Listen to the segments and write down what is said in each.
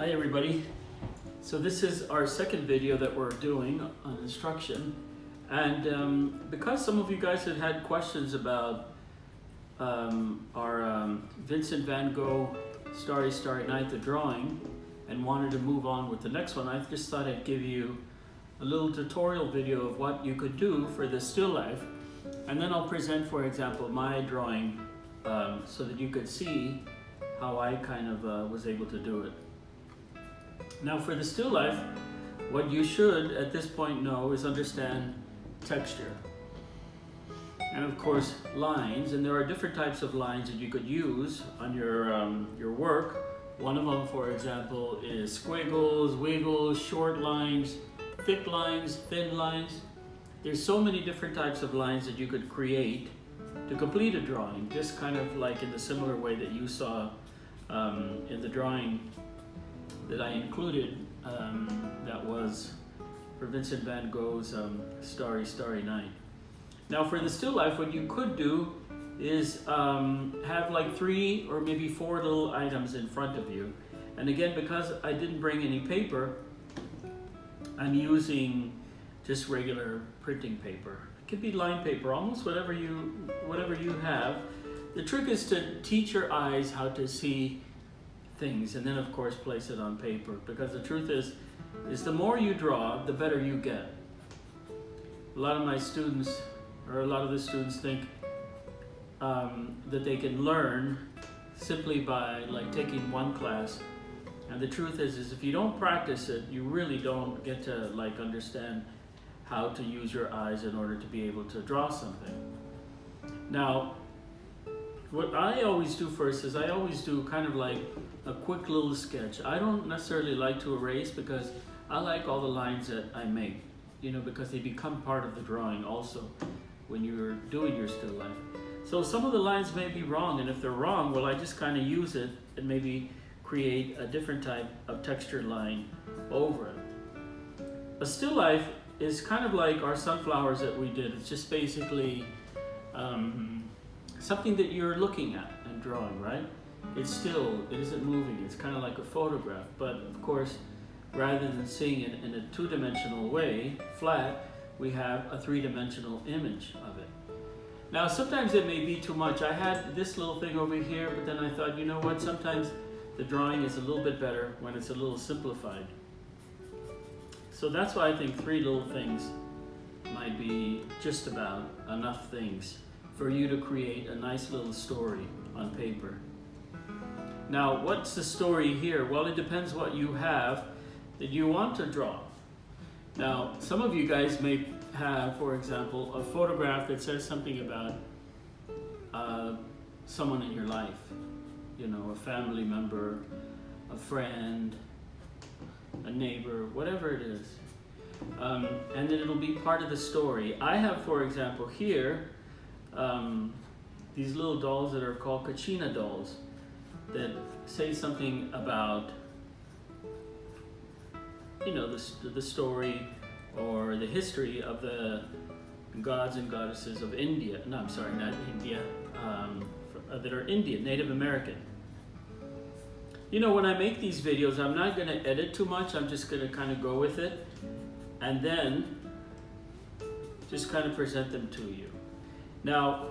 Hi everybody. So this is our second video that we're doing on instruction, and because some of you guys had questions about our Vincent van Gogh Starry Starry Night, the drawing, and wanted to move on with the next one, I just thought I'd give you a little tutorial video of what you could do for the still life, and then I'll present, for example, my drawing so that you could see how I kind of was able to do it. Now for the still life, what you should at this point know is understand texture. And of course lines, and there are different types of lines that you could use on your work. One of them, for example, is squiggles, wiggles, short lines, thick lines, thin lines. There's so many different types of lines that you could create to complete a drawing, just kind of like in the similar way that you saw in the drawing that I included, that was for Vincent van Gogh's Starry Starry Night. Now for the still life, what you could do is have like 3 or maybe 4 little items in front of you. And again, because I didn't bring any paper, I'm using just regular printing paper. It could be line paper, almost whatever you have. The trick is to teach your eyes how to see things, and then of course place it on paper, because the truth is the more you draw, the better you get. A lot of my students, or a lot of the students, think that they can learn simply by like taking one class, and the truth is if you don't practice it, you really don't get to like understand how to use your eyes in order to be able to draw something. Now what I always do first is I always do kind of like a quick little sketch. I don't necessarily like to erase, because I like all the lines that I make, you know, because they become part of the drawing also when you're doing your still life. So some of the lines may be wrong, and if they're wrong, well, I just kind of use it and maybe create a different type of textured line over it. A still life is kind of like our sunflowers that we did. It's just basically something that you're looking at and drawing, right? It's still, it isn't moving. It's kind of like a photograph, but of course, rather than seeing it in a 2-dimensional way, flat, we have a 3-dimensional image of it. Now, sometimes it may be too much. I had this little thing over here, but then I thought, you know what? Sometimes the drawing is a little bit better when it's a little simplified. So that's why I think 3 little things might be just about enough things for you to create a nice little story on paper. Now, what's the story here? Well, it depends what you have that you want to draw. Now, some of you guys may have, for example, a photograph that says something about someone in your life. You know, a family member, a friend, a neighbor, whatever it is. And then it'll be part of the story. I have, for example, here, these little dolls that are called Kachina dolls that say something about, you know, the story or the history of the gods and goddesses of India. No, I'm sorry, not India, that are Indian, Native American. You know, when I make these videos, I'm not going to edit too much. I'm just going to kind of go with it and then just kind of present them to you. Now,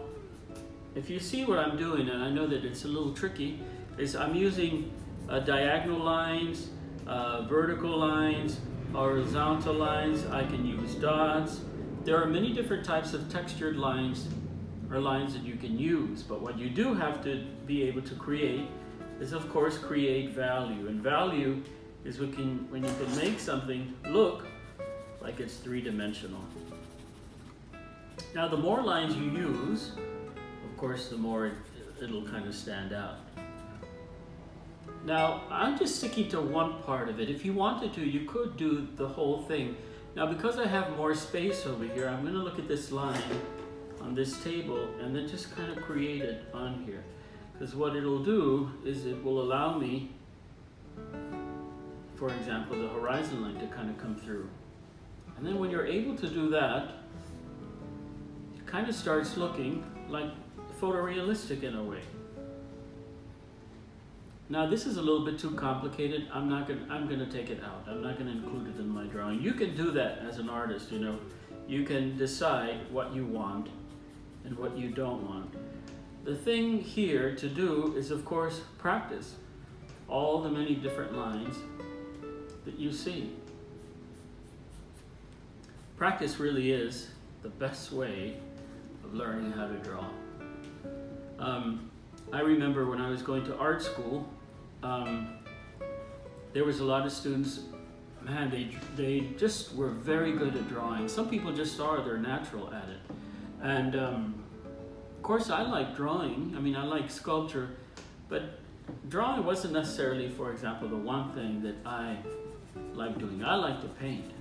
if you see what I'm doing, and I know that it's a little tricky, is I'm using diagonal lines, vertical lines, horizontal lines. I can use dots. There are many different types of textured lines or lines that you can use, but what you do have to be able to create is, of course, create value. And value is when you can make something look like it's 3-dimensional. Now, the more lines you use, of course, the more it'll kind of stand out. Now, I'm just sticking to one part of it. If you wanted to, you could do the whole thing. Now, because I have more space over here, I'm going to look at this line on this table and then just kind of create it on here. Because what it'll do is it will allow me, for example, the horizon line to kind of come through. And then when you're able to do that, it kind of starts looking like photorealistic in a way. Now this is a little bit too complicated. I'm gonna take it out. I'm not gonna include it in my drawing. You can do that as an artist, you know. You can decide what you want and what you don't want. The thing here to do is, of course, practice all the many different lines that you see. Practice really is the best way of learning how to draw. I remember when I was going to art school, there was a lot of students, man, they just were very good at drawing. Some people just are, they're natural at it. And of course I like drawing, I mean I like sculpture, but drawing wasn't necessarily, for example, the one thing that I like doing. I like to paint.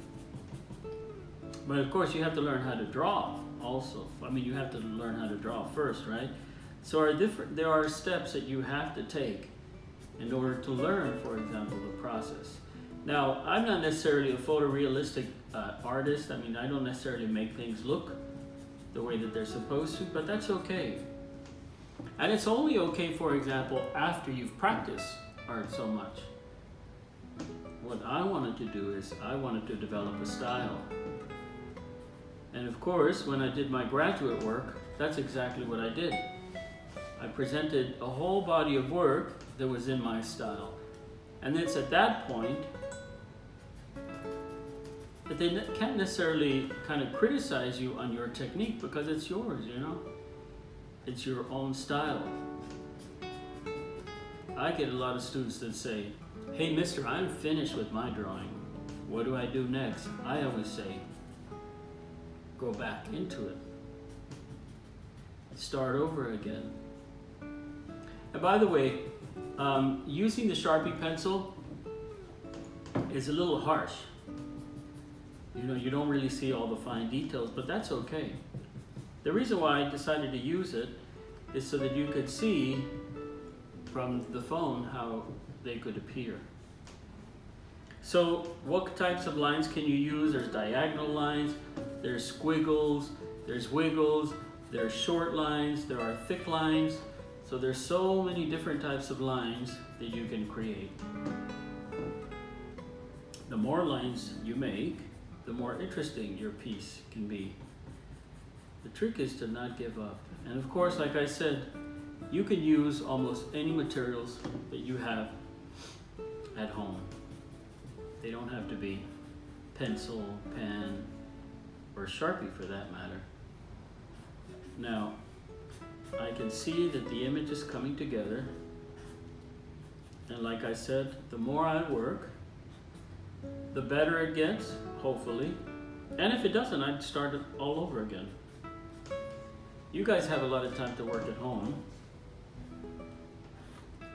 But of course you have to learn how to draw also. I mean you have to learn how to draw first, right? So there are steps that you have to take in order to learn, for example, the process. Now, I'm not necessarily a photorealistic artist. I mean, I don't necessarily make things look the way that they're supposed to, but that's okay. And it's only okay, for example, after you've practiced art so much. What I wanted to do is I wanted to develop a style. And of course, when I did my graduate work, that's exactly what I did. I presented a whole body of work that was in my style. And it's at that point that they can't necessarily kind of criticize you on your technique because it's yours, you know? It's your own style. I get a lot of students that say, hey mister, I'm finished with my drawing. What do I do next? I always say, go back into it. Start over again. And by the way, using the Sharpie pencil is a little harsh. You know, you don't really see all the fine details, but that's okay. The reason why I decided to use it is so that you could see from the phone how they could appear. So what types of lines can you use? There's diagonal lines, there's squiggles, there's wiggles, there's short lines, there are thick lines. So there's so many different types of lines that you can create. The more lines you make, the more interesting your piece can be. The trick is to not give up. And of course, like I said, you can use almost any materials that you have at home. They don't have to be pencil, pen, or Sharpie for that matter. Now, I can see that the image is coming together. And like I said, the more I work, the better it gets, hopefully. And if it doesn't, I'd start it all over again. You guys have a lot of time to work at home,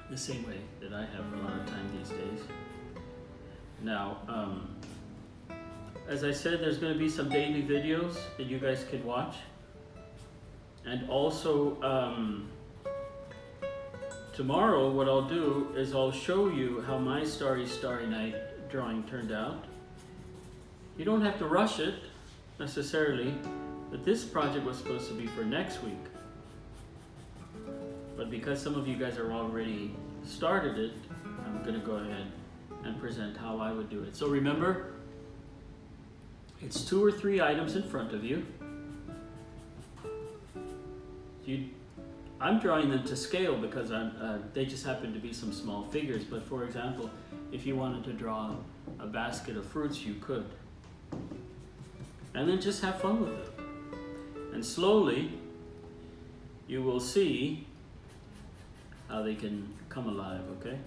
the same way that I have a lot of time these days. Now, as I said, there's going to be some daily videos that you guys can watch. And also, tomorrow what I'll do is I'll show you how my Starry Starry Night drawing turned out. You don't have to rush it, necessarily, but this project was supposed to be for next week. But because some of you guys are already started it, I'm going to go ahead and present how I would do it. So remember, it's 2 or 3 items in front of you. I'm drawing them to scale because they just happen to be some small figures, but for example, if you wanted to draw a basket of fruits, you could. And then just have fun with it. And slowly, you will see how they can come alive, okay?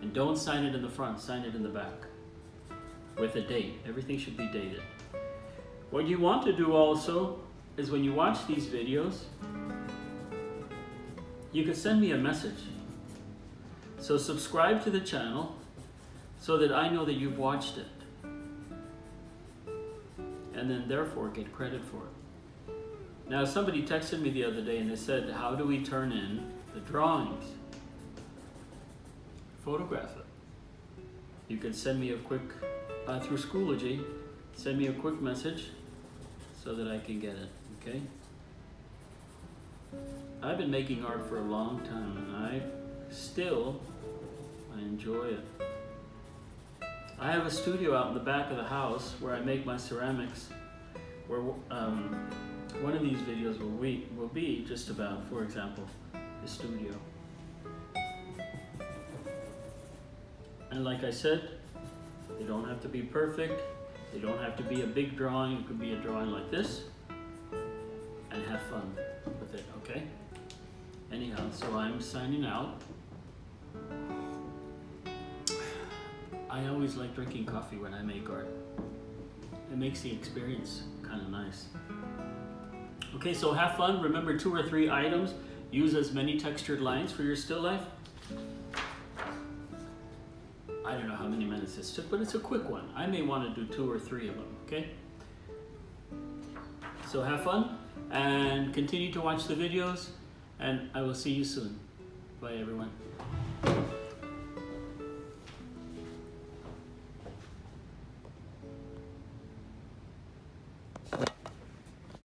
And don't sign it in the front, sign it in the back with a date. Everything should be dated. What you want to do also is when you watch these videos, you can send me a message. So subscribe to the channel so that I know that you've watched it. And then therefore get credit for it. Now somebody texted me the other day and they said, how do we turn in the drawings? Photograph it. You can send me a quick, through Schoology, send me a quick message so that I can get it, okay? I've been making art for a long time and I still, I enjoy it. I have a studio out in the back of the house where I make my ceramics, where one of these videos will be just about, for example, the studio. And like I said, they don't have to be perfect. They don't have to be a big drawing. It could be a drawing like this, and have fun with it, okay? Anyhow, so I'm signing out. I always like drinking coffee when I make art. It makes the experience kind of nice. Okay, so have fun. Remember 2 or 3 items. Use as many textured lines for your still life. I don't know how many minutes this took, but it's a quick one. I may want to do 2 or 3 of them, okay? So have fun and continue to watch the videos, and I will see you soon. Bye, everyone.